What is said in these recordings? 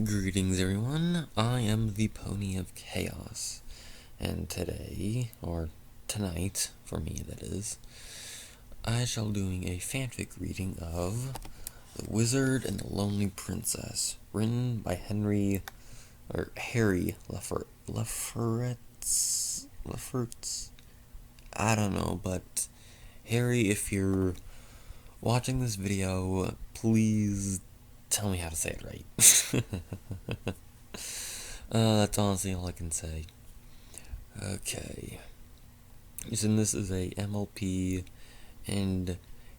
Greetings everyone, I am the Pony of Chaos, and today, or tonight, for me that is, I shall be doing a fanfic reading of The Wizard and the Lonely Princess, written by Harry Lefferts, I don't know, but Harry, if you're watching this video, please tell me how to say it right. That's honestly all I can say. Okay. So this is a MLP and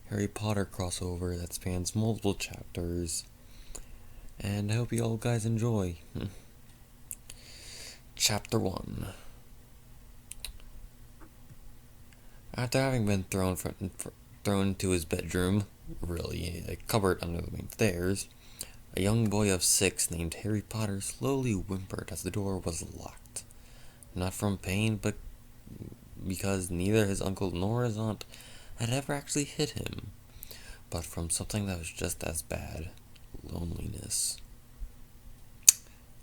Harry Potter crossover that spans multiple chapters, and I hope you all guys enjoy. Chapter 1. After having been thrown into his bedroom, really a cupboard under the main stairs, a young boy of 6 named Harry Potter slowly whimpered as the door was locked. Not from pain, but because neither his uncle nor his aunt had ever actually hit him, but from something that was just as bad: loneliness. A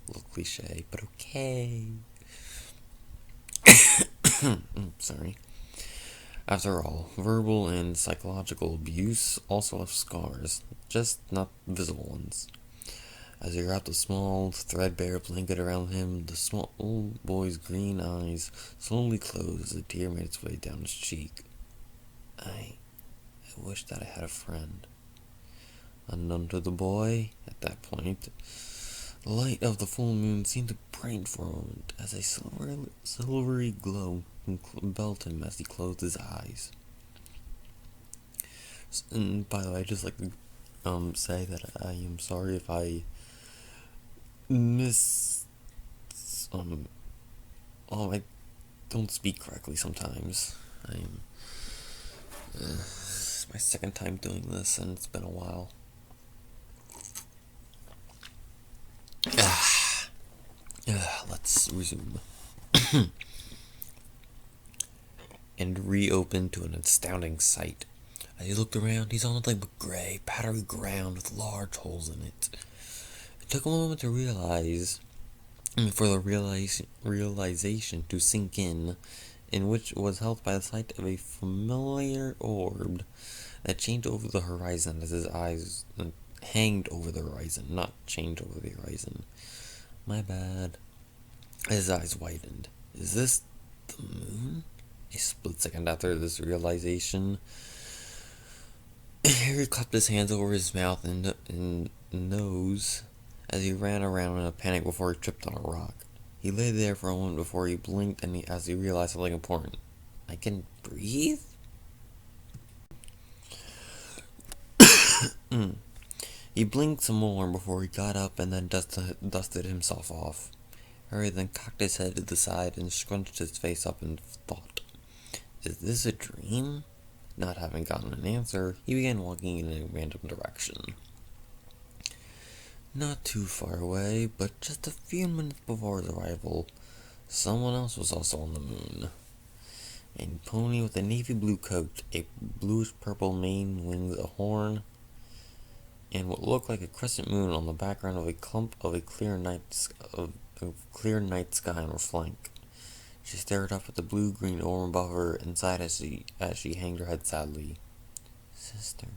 little cliche, but okay. Sorry. After all, verbal and psychological abuse also have scars, just not visible ones. As he wrapped a small, threadbare blanket around him, the small old boy's green eyes slowly closed as a tear made its way down his cheek. I wish that I had a friend. Unknown to the boy, at that point, the light of the full moon seemed to brighten for a moment as a silvery glow enveloped him as he closed his eyes. And by the way, I'd just like to say that I am sorry if I I don't speak correctly sometimes. It's my second time doing this, and it's been a while. Let's resume. And reopened to an astounding sight. As he looked around, he saw nothing but gray, powdery ground with large holes in it. It took a moment to realize, for the realization to sink in which was helped by the sight of a familiar orb that changed over the horizon as his eyes hanged over the horizon, not changed over the horizon. My bad. His eyes widened. Is this the moon? A split second after this realization, Harry clapped his hands over his mouth and nose as he ran around in a panic before he tripped on a rock. He lay there for a moment before he blinked as he realized something important. I can breathe? He blinked some more before he got up and then dusted himself off. Harry then cocked his head to the side and scrunched his face up in thought. Is this a dream? Not having gotten an answer, he began walking in a random direction. Not too far away, but just a few minutes before his arrival, someone else was also on the moon. A pony with a navy blue coat, a bluish-purple mane, wings, a horn, and what looked like a crescent moon on the background of a clump of a clear night sky on her flank. She stared up at the blue-green orb above her and sighed as she hanged her head sadly. Sister.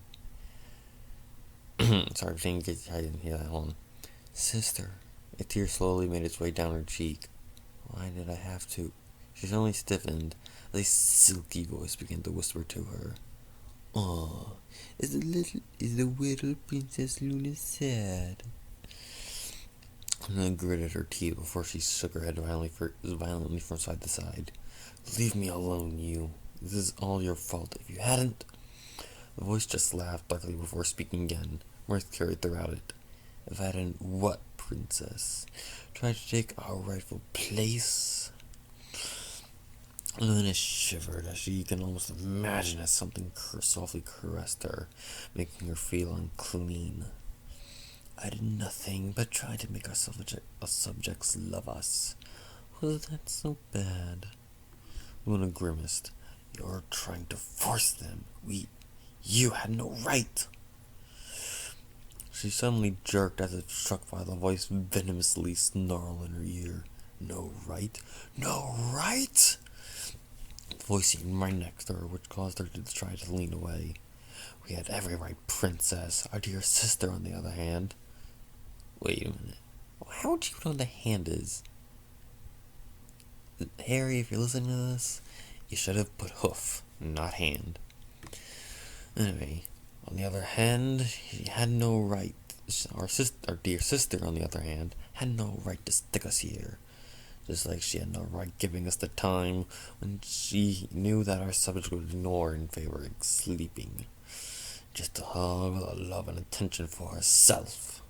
Sorry, I didn't hear that one. Sister. A tear slowly made its way down her cheek. Why did I have to? She suddenly stiffened as a silky voice began to whisper to her. Oh, is the little Princess Luna sad? And then gritted her teeth before she shook her head violently from side to side. Leave me alone, you. This is all your fault. If you hadn't... The voice just laughed darkly before speaking again. Mirth carried throughout it. If I hadn't what, princess? Tried to take our rightful place? Luna shivered as she can almost imagine as something softly caressed her, making her feel unclean. I did nothing but try to make our subjects love us. Was that so bad? Luna grimaced. You're trying to force them. You had no right. She suddenly jerked as if struck by the voice venomously snarl in her ear. No right? No right? The voice seemed right next to her, which caused her to try to lean away. We had every right, princess. Our dear sister, on the other hand. Wait a minute. How would you know what the hand is? Harry, if you're listening to this, you should have put hoof, not hand. Anyway, on the other hand, she had no right. Our dear sister, on the other hand, had no right to stick us here. Just like she had no right giving us the time when she knew that our subject would ignore in favor of sleeping. Just a hug with love and attention for herself.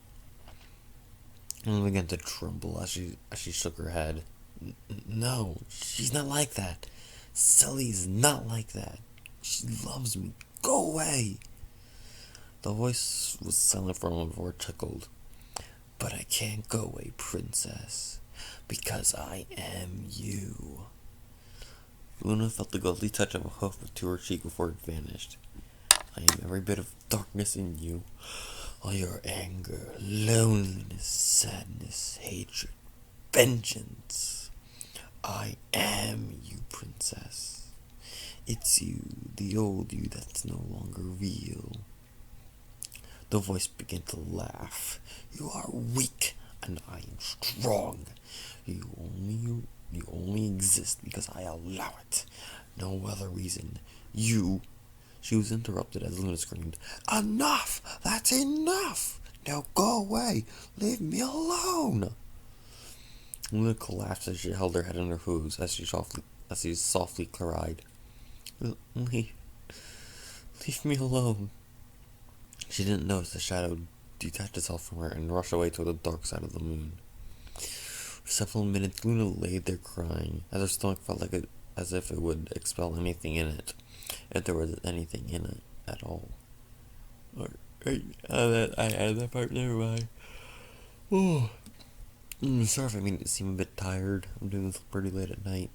And began to tremble as she shook her head. No, she's not like that. Sully's not like that. She loves me. Go away. The voice was silent for a moment before it chuckled. But I can't go away, princess, because I am you. Luna felt the ghostly touch of a hoof to her cheek before it vanished. I am every bit of darkness in you. All your anger, loneliness, sadness, hatred, vengeance. I am you, princess. It's you, the old you that's no longer real. The voice began to laugh. You are weak, and I am strong. You only exist because I allow it. No other reason. She was interrupted as Luna screamed, Enough! That's enough! Now go away! Leave me alone! Luna collapsed as she held her head in her hooves as she softly cried, Leave me alone. She didn't notice the shadow detach itself from her and rush away toward the dark side of the moon. For several minutes, Luna lay there crying, as her stomach felt as if it would expel anything in it, if there was anything in it at all. I added that part, never mind. Oh. Sorry if I mean to seem a bit tired. I'm doing this pretty late at night.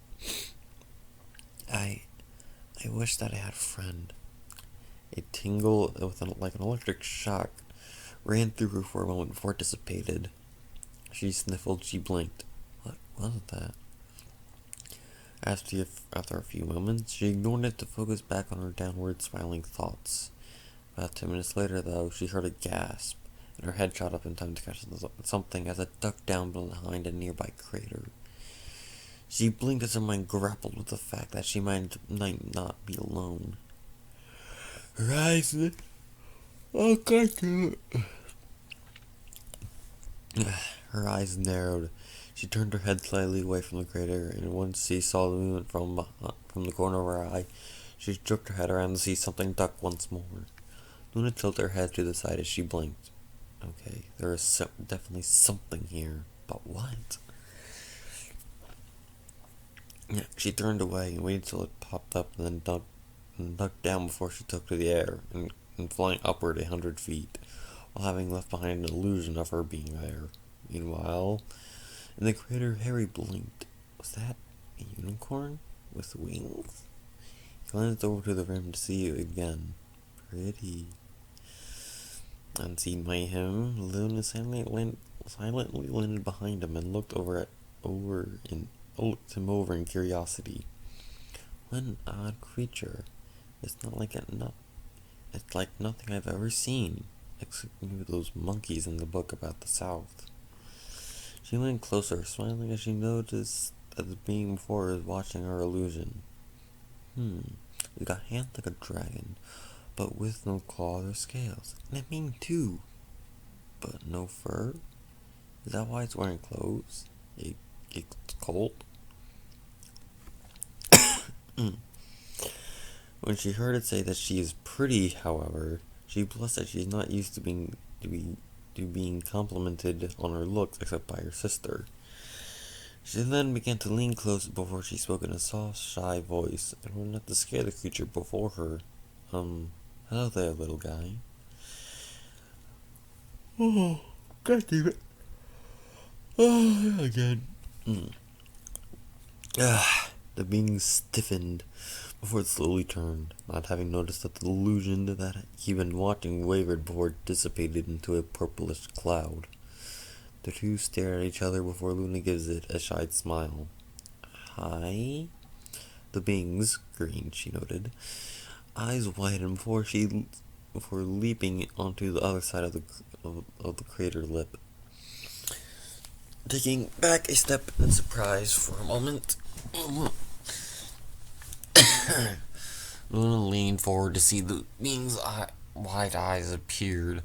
I wish that I had a friend. A tingle like an electric shock ran through her for a moment before it dissipated. She sniffled, she blinked. What was that? After a few moments, she ignored it to focus back on her downward spiraling thoughts. About 10 minutes later, though, she heard a gasp, and her head shot up in time to catch something as it ducked down behind a nearby crater. She blinked as her mind grappled with the fact that she might not be alone. Her eyes... Oh, God. Her eyes narrowed. She turned her head slightly away from the crater, and once she saw the movement from the corner of her eye, she jerked her head around to see something duck once more. Luna tilted her head to the side as she blinked. Okay, there is definitely something here, but what? She turned away and waited till it popped up and then ducked down before she took to the air and flying upward 100 feet, while having left behind an illusion of her being there. Meanwhile, in the crater, Harry blinked. Was that a unicorn with wings? He glanced over to the rim to see it again. Pretty. Unseen by him, Luna silently landed behind him and looked looked him over in curiosity. What an odd creature. It's like nothing I've ever seen, except maybe those monkeys in the book about the South. She leaned closer, smiling as she noticed that the being before her was watching her illusion. It's got hands like a dragon, but with no claws or scales. And I mean too, but no fur? Is that why it's wearing clothes? It's cold? When she heard it say that she is pretty, however, she blushed that she is not used to being complimented on her looks except by her sister. She then began to lean closer before she spoke in a soft, shy voice, in order not to scare the creature before her. Hello there, little guy. Oh, God damn it. Again. The being stiffened, before it slowly turned, not having noticed that the illusion that he'd been watching wavered before it dissipated into a purplish cloud. The two stare at each other before Luna gives it a shy smile. Hi? The being's green, she noted. Eyes widened before leaping onto the other side of the crater lip. Taking back a step in surprise for a moment, Luna leaned forward to see the being's wide eyes appeared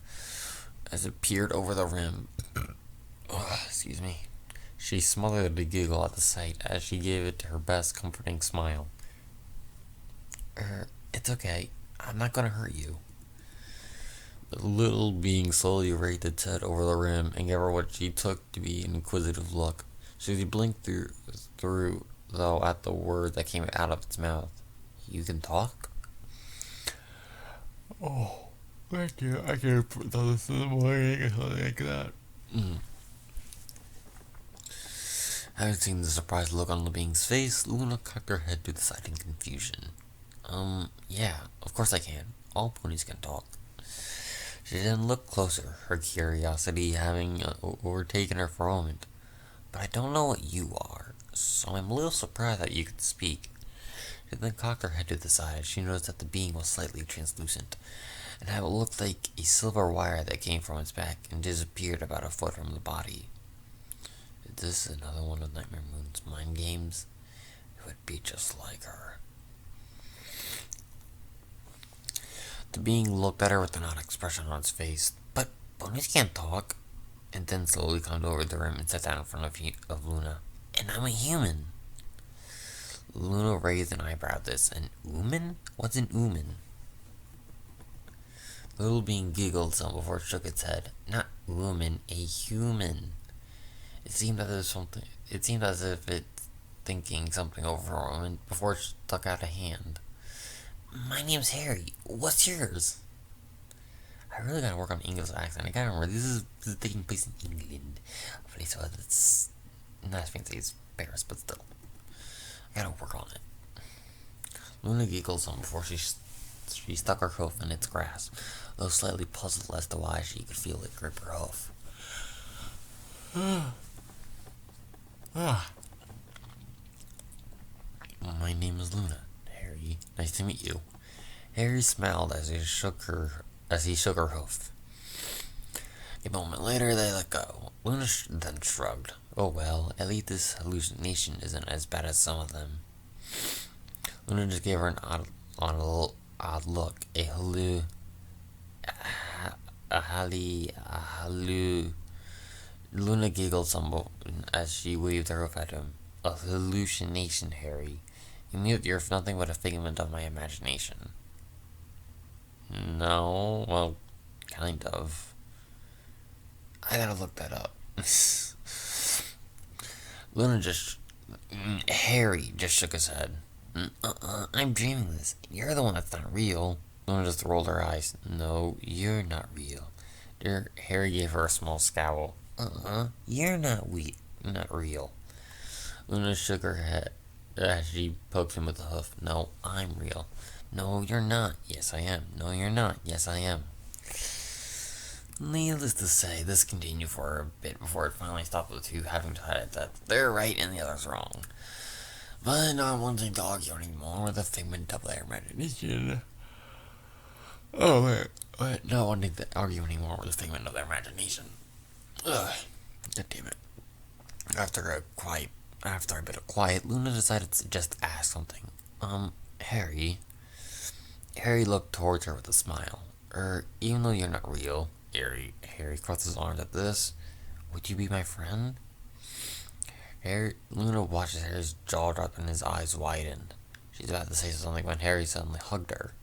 over the rim. Excuse me. She smothered a giggle at the sight as she gave it her best comforting smile. It's okay. I'm not gonna hurt you. The little being slowly raised its head over the rim and gave her what she took to be an inquisitive look. She blinked through though, at the word that came out of its mouth. You can talk? Oh, thank you. I can put this in the morning or something like that. Having seen the surprised look on the being's face, Luna cocked her head to the side in confusion. Yeah, of course I can. All ponies can talk. She didn't look closer, her curiosity having overtaken her for a moment. But I don't know what you are, so I'm a little surprised that you could speak. She then cocked her head to the side as she noticed that the being was slightly translucent, and how it looked like a silver wire that came from its back and disappeared about a foot from the body. Is this another one of Nightmare Moon's mind games? It would be just like her. The being looked at her with an odd expression on its face. But ponies can't talk. And then slowly climbed over the rim and sat down in front of Luna. And I'm a human. Luna raised an eyebrow at this. An ooman? What's an ooman? The little being giggled some before it shook its head. Not woman, a human. It seemed as if it's thinking something over a moment before it stuck out a hand. My name's Harry. What's yours? I really gotta work on English accent. I gotta remember this is taking place in England, a place that's not as fancy as Paris, but still, I gotta work on it. Luna giggled some before she stuck her hoof in its grasp, though slightly puzzled as to why she could feel it grip her hoof. My name is Luna. Harry, nice to meet you. Harry smiled as he shook her hoof. A moment later, they let go. Luna then shrugged. Oh well, at least this hallucination isn't as bad as some of them. Luna just gave her an odd look. Luna giggled some as she waved her hoof at him. A hallucination, Harry. You mean that you're nothing but a figment of my imagination? No, well, kind of. I gotta look that up. Harry just shook his head. I'm dreaming this. You're the one that's not real. Luna just rolled her eyes. No, you're not real. Harry gave her a small scowl. You're not real. Luna shook her head as she poked him with the hoof. No, I'm real. No, you're not. Yes, I am. No, you're not. Yes, I am. Needless to say, this continued for a bit before it finally stopped with the two having decided that they're right and the other's wrong. But not wanting to argue anymore with a figment of their imagination. Not wanting to argue anymore with a figment of their imagination. God damn it. After a bit of quiet, Luna decided to just ask something. Harry. Harry looked towards her with a smile. Even though you're not real, Harry crossed his arms at this. Would you be my friend? Luna watched Harry's jaw drop and his eyes widened. She's about to say something when Harry suddenly hugged her.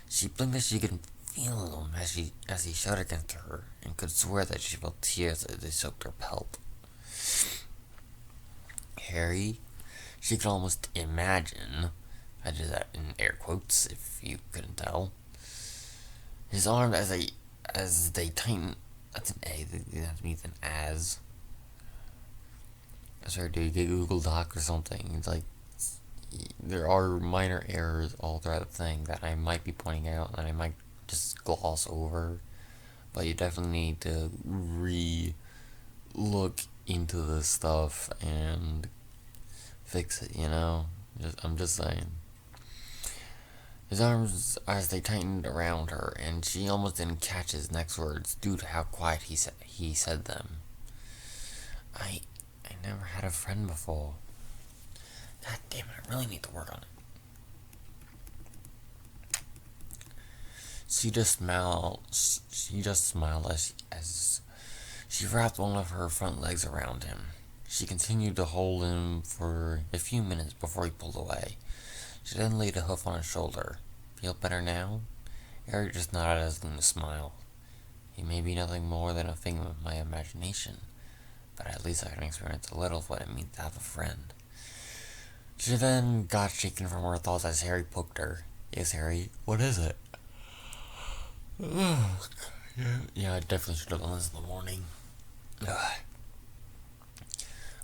She blinked as she could feel him as he shut against her, and could swear that she felt tears as they soaked her pelt. Harry, she could almost imagine, I did that in air quotes if you couldn't tell, his arms as they tighten. That's an A, that means an as. I started doing a Google Doc or something. It's like, there are minor errors all throughout the thing that I might be pointing out and I might just gloss over, but you definitely need to look into this stuff and fix it, you know? I'm just saying. His arms, as they tightened around her, and she almost didn't catch his next words due to how quiet he said them. I never had a friend before. God damn it, I really need to work on it. She just smiled as she wrapped one of her front legs around him. She continued to hold him for a few minutes before he pulled away. She then laid a hoof on his shoulder. Feel better now? Eric just nodded as Luna smiled. He may be nothing more than a figment of my imagination, but at least I can experience a little of what it means to have a friend. She then got shaken from her thoughts as Harry poked her. Yes, Harry, what is it? Yeah, I definitely should have done this in the morning. Ugh.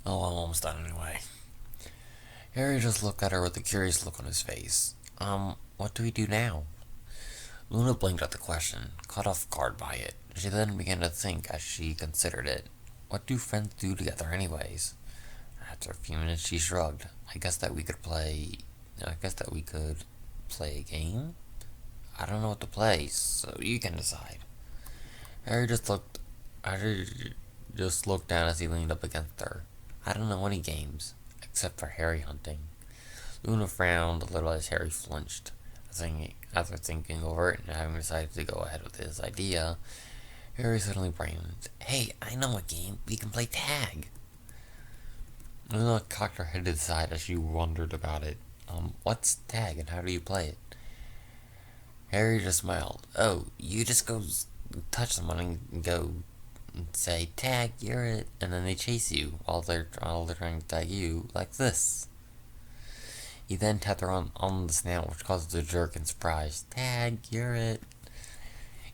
Oh, I'm almost done anyway. Harry just looked at her with a curious look on his face. What do we do now? Luna blinked at the question, caught off guard by it. She then began to think as she considered it. What do friends do together anyways? After a few minutes, she shrugged. I guess that we could play a game? I don't know what to play, so you can decide. Harry just looked down as he leaned up against her. I don't know any games, except for Harry hunting. Luna frowned a little as Harry flinched. After thinking over it and having decided to go ahead with his idea, Harry suddenly brightened. Hey, I know a game. We can play tag. Luna cocked her head to the side as she wondered about it. What's tag and how do you play it? Harry just smiled. Oh, you just go touch someone and go and say, tag, you're it, and then they chase you while they're trying to tag you, like this. He then tapped her on the snout, which caused her to jerk in surprise. Tag, you're it.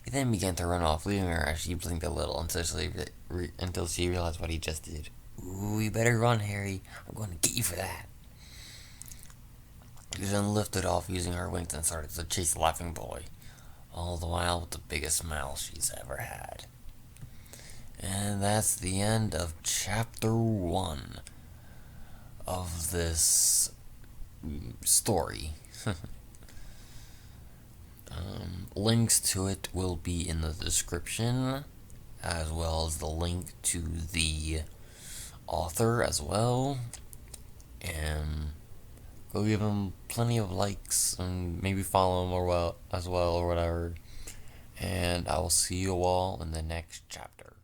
He then began to run off, leaving her as she blinked a little until she realized what he just did. Ooh, you better run, Harry. I'm going to get you for that. She then lifted off using her wings and started to chase the laughing boy, all the while with the biggest smile she's ever had. And that's the end of Chapter 1 of this story. Links to it will be in the description, as well as the link to the author as well. And go give him plenty of likes and maybe follow him or whatever. And I will see you all in the next chapter.